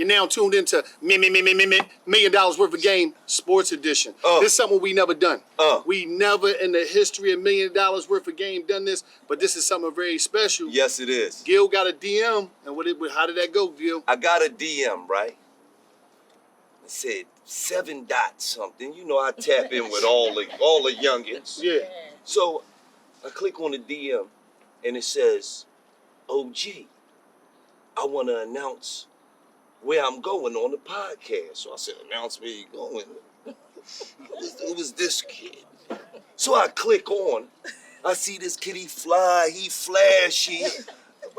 You're now tuned into $1 million worth of game sports edition. This is something we never done. We never in the history of $1 million worth of game done this, but this is something very special. Yes, it is. Gil got a DM, and how did that go, Gil? I got a DM, right? It said 7 dots something. You know, I tap in with all the youngins. Yeah. So I click on the DM, and it says, OG, I want to announce where I'm going on the podcast. So I said, announce where you going. It was this kid. So I click on. I see this kid, he fly, he flashy.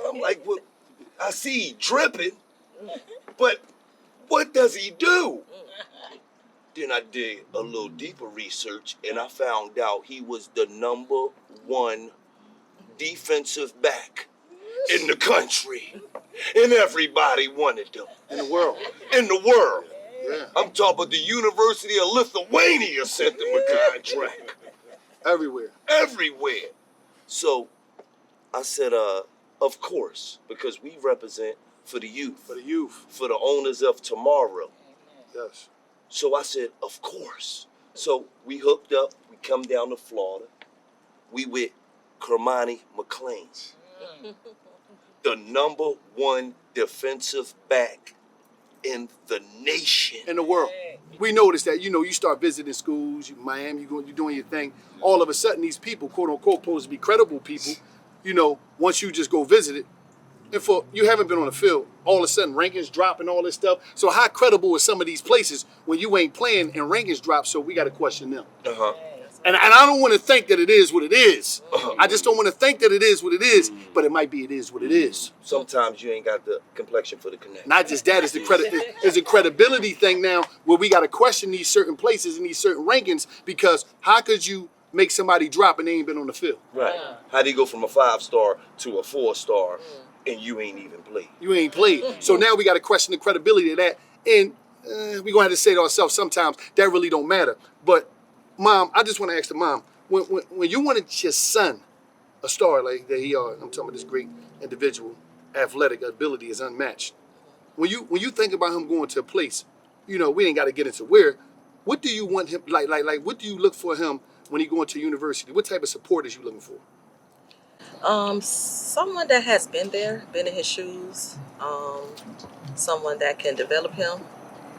I'm like, well, I see he dripping, but what does he do? Then I did a little deeper research, and I found out he was the #1 defensive back in the country. And everybody wanted them. In the world. In the world. Yeah. I'm talking about the University of Lithuania sent them a contract. Everywhere. Everywhere. So I said, of course, because we represent for the youth. For the youth. For the owners of tomorrow. Yes. So I said, of course. So we hooked up. We come down to Florida. We with Cormani McClain. The #1 defensive back in the nation. In the world. We noticed that, you start visiting schools, Miami, you're doing your thing. All of a sudden, these people, quote unquote, supposed to be credible people, once you just go visit it, and you haven't been on the field, all of a sudden rankings drop and all this stuff. So how credible is some of these places when you ain't playing and rankings drop? So we got to question them. And I don't want to think that it is what it is. I just don't want to think that it is what it is, but it might be it is what it is. Sometimes you ain't got the complexion for the connection. Not just that, it's a credibility thing now where we got to question these certain places and these certain rankings, because how could you make somebody drop and they ain't been on the field? Right. How do you go from a 5-star to a 4-star and you ain't even played? You ain't played. So now we got to question the credibility of that. And we're going to have to say to ourselves sometimes that really don't matter. But Mom, I just want to ask the mom, when you wanted your son a star like that he are, I'm talking about this great individual, athletic ability is unmatched. When you think about him going to a place, we ain't got to get into where, what do you want him, like what do you look for him when he going to university? What type of support is you looking for? Someone that has been there, been in his shoes, someone that can develop him,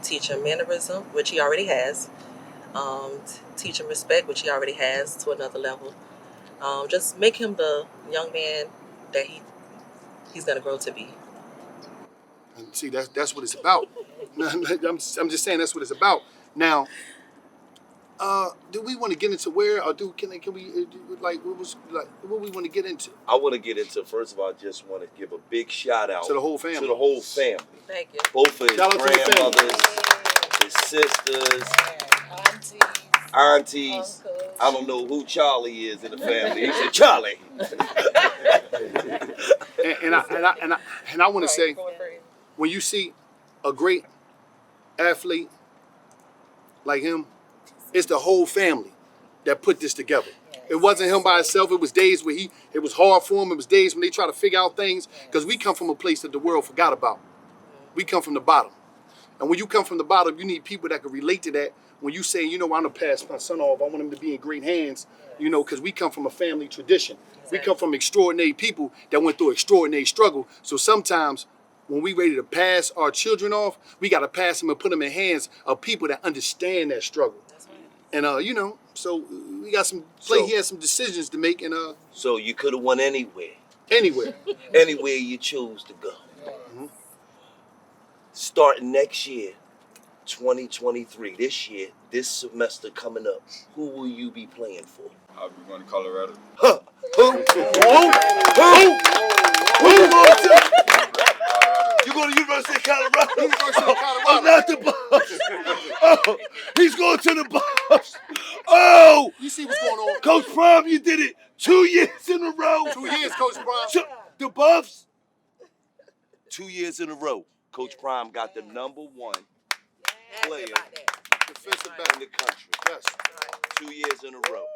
teach him mannerism, which he already has, teach him respect, which he already has to another level. Just make him the young man that he's gonna grow to be. And see, that's what it's about. I'm just saying that's what it's about. Now, do we want to get into where, or can we what we want to get into? I want to get into, first of all, I just want to give a big shout out to the whole family. To the whole family. Thank you. Both of his grandmothers, his sisters, aunties. I don't know who Charlie is in the family. He said Charlie. and I want to say, when you see a great athlete like him, it's the whole family that put this together. It wasn't him by himself. It was days where it was hard for him. It was days when they try to figure out things, because we come from a place that the world forgot about. We come from the bottom. And when you come from the bottom, you need people that can relate to that. When you say, I'm going to pass my son off, I want him to be in great hands, because we come from a family tradition. Exactly. We come from extraordinary people that went through extraordinary struggle. So sometimes when we ready to pass our children off, we got to pass them and put them in hands of people that understand that struggle. That's right. And, so we got he has some decisions to make. And so you could have won anywhere. Anywhere. Anywhere you chose to go. Mm-hmm. Starting next year, 2023, this semester coming up, who will you be playing for? I'll be going to Colorado. Huh? Who? You going to University of Colorado? University of Colorado. Oh, not the Buffs. Oh, he's going to the Buffs. Oh! You see what's going on? Coach Prime, you did it 2 years in a row. 2 years, Coach Prime. The Buffs, 2 years in a row. Coach Prime got the #1 player defensive back in the country. Yes. 2 years in a row.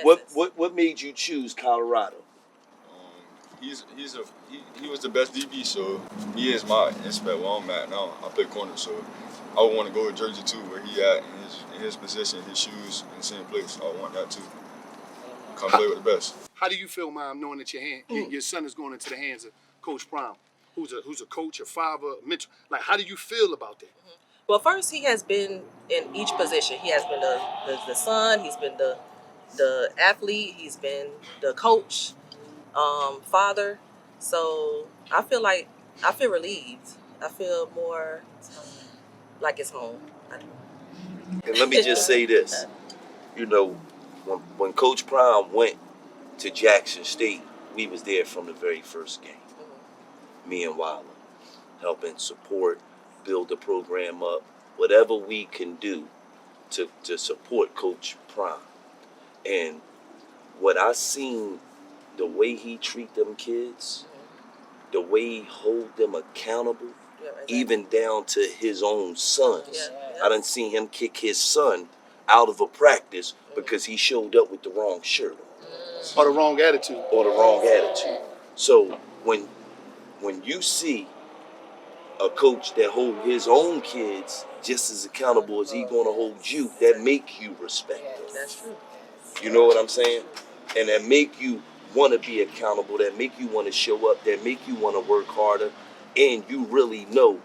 What made you choose Colorado? he was the best DB, so he is my inspect where I'm at now. I play corner, so I would want to go to Jersey too, where he at in his position, his shoes in the same place. So I want that too. Come play with the best. How do you feel, Mom, knowing that your son is going into the hands of Coach Prime, who's a coach, a father, a mentor? Like, how do you feel about that? Well, first, he has been in each position. He has been the son, he's been the athlete, he's been the coach, father. So I feel relieved. I feel more like it's home. And let me just say this. You know, when Coach Prime went to Jackson State, we was there from the very first game. Me and Wilder, helping support, build the program up, whatever we can do to support Coach Prime. And what I seen, the way he treat them kids, the way he hold them accountable, even down to his own sons. I done seen him kick his son out of a practice because he showed up with the wrong shirt on. Or the wrong attitude. Or the wrong attitude. So when you see a coach that hold his own kids just as accountable as he gonna hold you, that make you respect them. That's true. You know what I'm saying? And that make you want to be accountable, that make you want to show up, that make you want to work harder, and you really know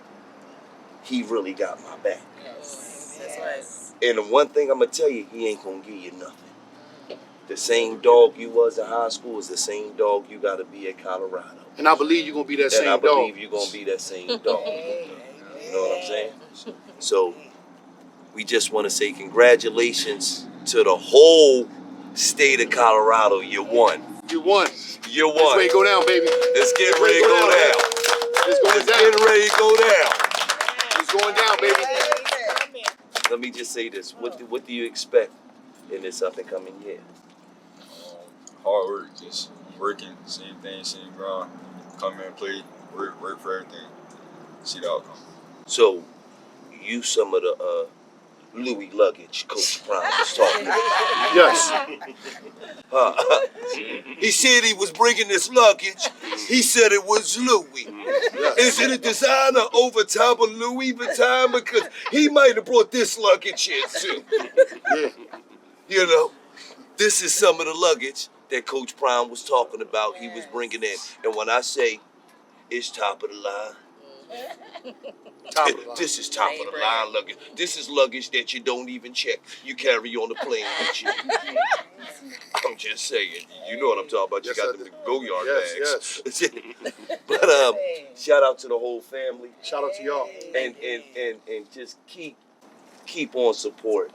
he really got my back. That's right. And the one thing I'm gonna tell you, he ain't gonna give you nothing. The same dog you was in high school is the same dog you gotta be at Colorado. And I believe you're gonna be that same dog. And I believe you're gonna be that same dog. You know what I'm saying? So we just want to say congratulations to the whole state of Colorado. You won. You won. You won. Let's ready to go down, baby. Let's get ready to go down. It's going down. Get ready to go down. It's going down, baby. Let me just say this. What do you expect in this up and coming year? Hard work, just working, same thing, same grind. Come in, play, work for everything. See the outcome. So, you some of the Louis luggage Coach Prime was talking about. Yes. He said he was bringing this luggage. He said it was Louis. Yes. Is it a designer over top of Louis Vuitton? Because he might have brought this luggage here too. Yeah. You know, this is some of the luggage that Coach Prime was talking about. He was bringing in, and when I say it's top of the line. This is top of the line luggage. This is luggage that you don't even check. You carry on the plane with you. I'm just saying. You know what I'm talking about. You got the go-yard bags. Yes. But shout out to the whole family. Shout out to y'all. And just keep on support.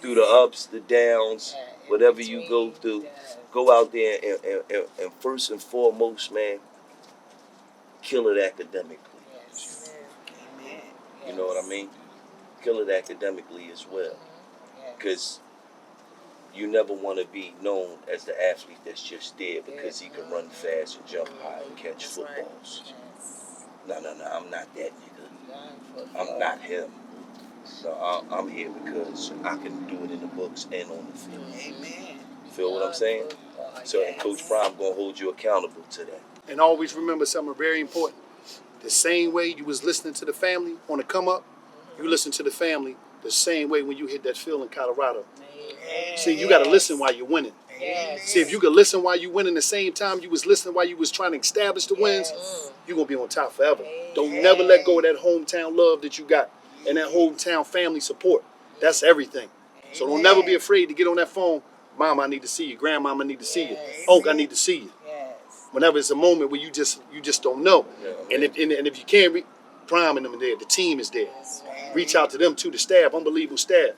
Through the ups, the downs, whatever you go through, go out there and first and foremost, man, kill it academically. You know what I mean? Kill it academically as well. Because you never want to be known as the athlete that's just there because he can run fast and jump high and catch footballs. No, I'm not that nigga. I'm not him. No, I'm here because I can do it in the books and on the field. Amen. Feel what I'm saying? So, and Coach Prime gonna hold you accountable to that. And always remember something very important. The same way you was listening to the family on the come up, you listen to the family the same way when you hit that field in Colorado. See, you got to listen while you're winning. See, if you could listen while you winning the same time you was listening while you was trying to establish the wins, you're going to be on top forever. Don't never let go of that hometown love that you got and that hometown family support. That's everything. So don't never be afraid to get on that phone. Mom, I need to see you. Grandmama, I need to see you. Uncle, I need to see you. Whenever it's a moment where you just don't know. And if you can't Prime and them are there, the team is there. Reach out to them too, the staff, unbelievable staff.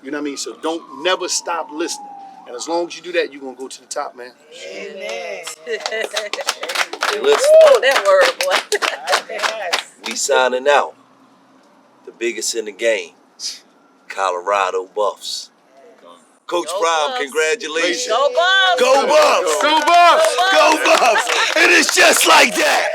You know what I mean? So don't never stop listening. And as long as you do that, you're going to go to the top, man. Amen. Listen. Oh, that word, boy. We signing out. The biggest in the game, Colorado Buffs. Coach Prime, congratulations. Go Buffs! Go Buffs! Go Buffs! Go Buffs! And it's just like that.